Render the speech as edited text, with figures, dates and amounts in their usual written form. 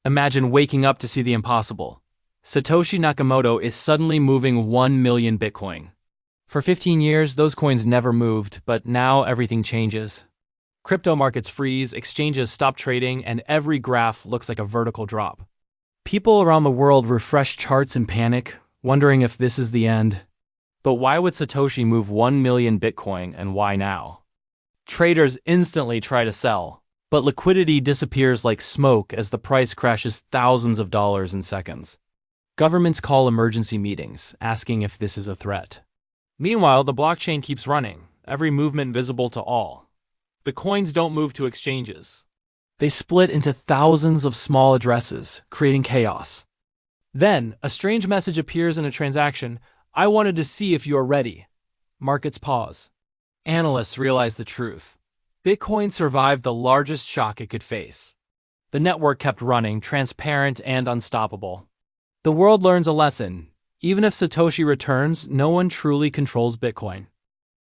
Imagine waking up to see the impossible. Satoshi Nakamoto is suddenly moving 1 million Bitcoin. For 15 years, those coins never moved, but now everything changes. Crypto markets freeze, exchanges stop trading, and every graph looks like a vertical drop. People around the world refresh charts in panic, wondering if this is the end. But why would Satoshi move 1 million Bitcoin, and why now? Traders instantly try to sell, but liquidity disappears like smoke as the price crashes thousands of dollars in seconds. Governments call emergency meetings, asking if this is a threat. Meanwhile, the blockchain keeps running, every movement visible to all. The coins don't move to exchanges. They split into thousands of small addresses, creating chaos. Then, a strange message appears in a transaction. "I wanted to see if you are ready." Markets pause. Analysts realize the truth. Bitcoin survived the largest shock it could face. The network kept running, transparent and unstoppable. The world learns a lesson. Even if Satoshi returns, no one truly controls Bitcoin.